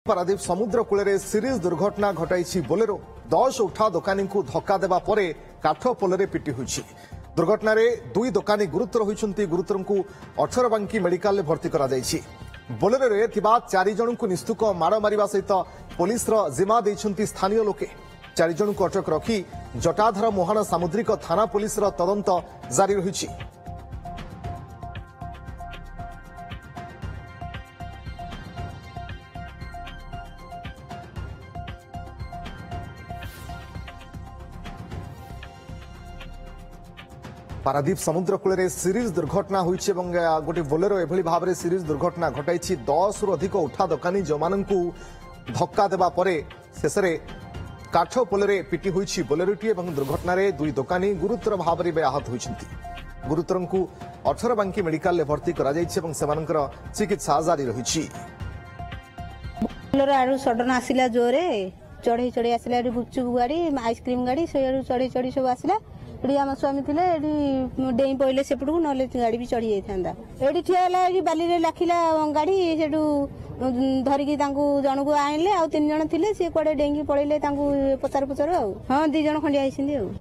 पारादीप समुद्र cool series दुर्घटना घटाई बोलेरो 10 उठा दोकानी को धक्का देवा परे काठ पोल पिटी हुई दुर्घटन दुई दोकानी गुरुतर होती गुरुतर को 18 बांकी मेडिकल भर्ती करा बोलेरो रे थिबा 4 जन को निस्तुक माड़ मारिबा सहित पुलिस जिम्मा देइछंती स्थानीय लोके 4 जन को अटक रखी जटाधर मोहन सामुद्रिक थाना पुलिस तदंत जारी रही। पारादीप समुद्र कूल सीरीज दुर्घटना होती गोटे बोलेरो एभली भाव में सीरीज दुर्घटना घटाई 10 रु अधिक उठा दोकानी जो मानू धक्का देवा परे शेष काठ पोल पिटी हुई बोलेरोटी दुर्घटन दुई दोकानी गुरुतर भाव में आहत होती गुरुतर को 18 बांकी मेडिकल भर्ती करा चिकित्सा जारी रही। सडन आसला जोरे चढ़ई चढ़ई आसला गुपचुप गाड़ी आइसक्रीम गाड़ी से चढ़ई चढ़ी सब आसला ये आम स्वामी थे डेई पड़े सेपटू ना गाड़ी भी चढ़ी जाता ये ठिया बाली लाखिला गाड़ी से धरिकी जन को आनले आ 3 जन थे सी कड़े डेंगी पड़े पचार पचार हाँ 2 जन खंडिया होती।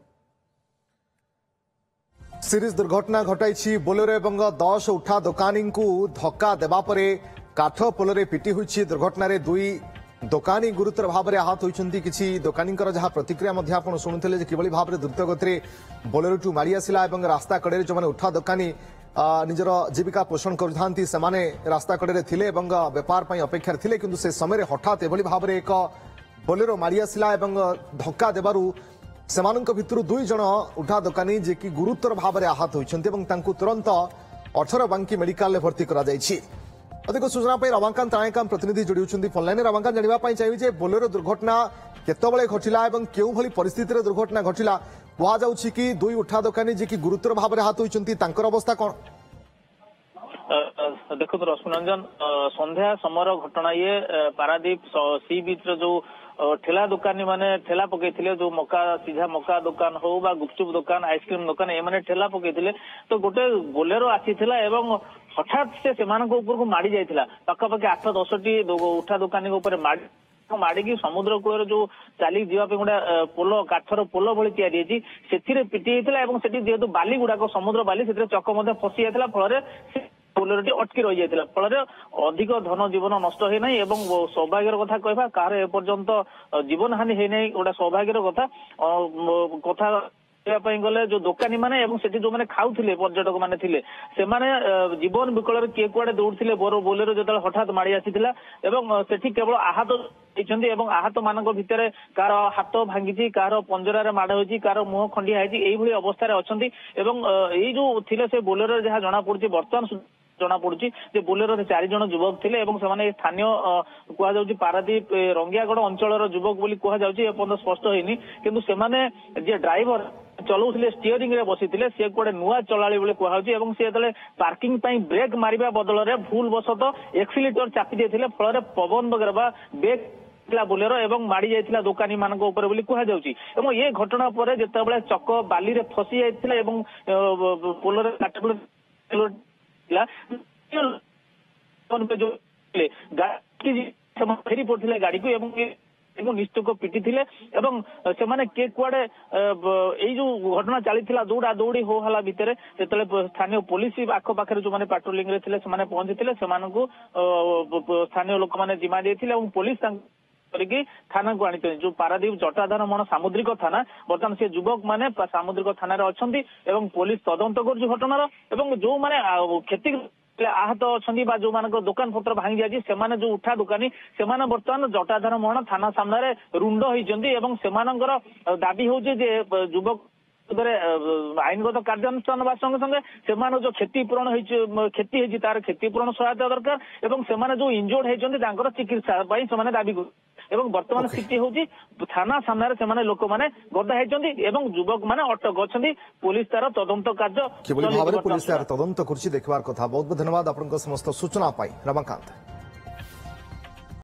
सीरीज दुर्घटना घटाई बोलेरो एवं 10 उठा दोकानी को धक्का देवा परे काठ पोल पिटी हुई दुर्घटन दुई दोकानी गुरुतर भाव में आहत होती किसी दोकानी जहाँ प्रतिक्रिया शुणुते किभली भाव में द्रुत गति बोलेरो माड़ी आसला रास्ता कड़े जो मैंने उठा दोकानी निजर जीविका पोषण करते रास्ता कड़े थे बेपार अपेक्षा थे किंतु से समय हठात एभली भाव में एक बोलेरो माड़ी आसला धक्का देवु से भितर 2 जन उठा दोकानी जे कि गुरुतर भाव में आहत होती तुरंत 18 बांकी मेडिकल भर्ती करा अधिक सूचना रमाकांत राणेकाम प्रतिनिधि जोड़ी होती फोनलाइन रमाकांत जानापी चाहिए बोलेरो दुर्घटना केतबेले घटिला एवं केउ भली परिस्थिति रे दुर्घटना घटिला कहुच्छी कि 2 उठा दोकानी जे कि गुरुतर भाव में हाथ होती अवस्था कौन देखो रश्मिरंजन संध्या समय घटना ये पारादीप सी बीच जो ठेला दुकानी माने ठेला पकईले जो मका सीधा मका दुकान हो बा गुपचुप दुकान आइसक्रीम दुकान ये ठेला पकईले तो गोटे बोलेरो आसीथिला एवं हठात से ऊपर को माड़ी जाइथिला पाखापाखि 8-10टी उठा दुकानी ऊपर माड़ी समुद्र कूल जो चली जावाई गोटे पोल काठर पोल भली तैयारी से पिटी होता जेहेतु बाली गुड़ाक समुद्र बाली से चक फसी जाता फल पोलरटी अटकी रही जाता फल अधिक धन जीवन नष्ट होना सौभाग्यर कथा कहवा कार एपर्यंत जीवन हानि होना गोटे सौभाग्यर कथा कथा गले जो दोकानी माने जो मैंने खाऊले पर्यटक माने थिले से जीवन विकल किए कुआड़े दौड़ते बोलेरो जो हठात माड़ी आसीथिला सेठी केवल आहत आहत मान भितर कार हाथ भांगी कार पंजर माड़ हो कार मुह खंडिया होती अवस्था अच्छा ये जो थिले से बोलेरो जहाँ जना पड़ी बर्तमान जना पड़ी बोलेरो 4 जन युवक थे स्थानीय कहुच्छी पारादीप रंगियागढ़ अंचल युवक बोली कहुच्छी स्पष्ट होनी किंतु से ड्राइवर चलाउले स्टीयरिंग रे बसी सी गोटे नुआ चलाली बोले कहुच्छी सी पार्किंग ब्रेक मारिबा बदल में भूल बसत एक्सीलेटर चापी देते फल पवन बगेरा बेग बोलेरो एवं माड़ी जाइथिला दोकानी मानक ऊपर बोली कहुच्छी ये घटना पर जितेबाला चक बाली रे फसी जाइथिला पोल फेरी पड़ते गाड़ी को निश्चक पिटी थे से किए कुआड़े जो घटना चली दौड़ा दौड़ी हो हला भितर जो स्थानीय पुलिस आखपाखे जो मैंने पेट्रोलिंग रे थे पहुंची स्थानीय लोक मैंने जिम्मा देते पुलिस करके थाना को आनी जो पारादीप जटाधार मोहन सामुद्रिक थाना बर्तमान से युवक माने सामुद्रिक थाना अच्छा पुलिस तदंत कर घटनार जो मैंने क्षति आहत अच्छा जो मान दुकान पत्र भांगी जाए से जो उठा दुकानी से बर्तमान जटाधार मोहन थाना सामने रुंड होती दाबी हूँ युवक आईनगत कार्यानुष्ठान संगे संगे से जो क्षति तार क्षतिपूरण सहायता दरकार से जो इंजोर्ड होती चिकित्सा से दाबी वर्तमान स्थिति हूँ थाना सामने से लोक मैंने गदा होती युवक मैंने अटक अच्छा पुलिस तार तदंत कार्य पुलिस तदंत कर बहुत बहुत धन्यवाद आपको समस्त सूचना रमाकांत।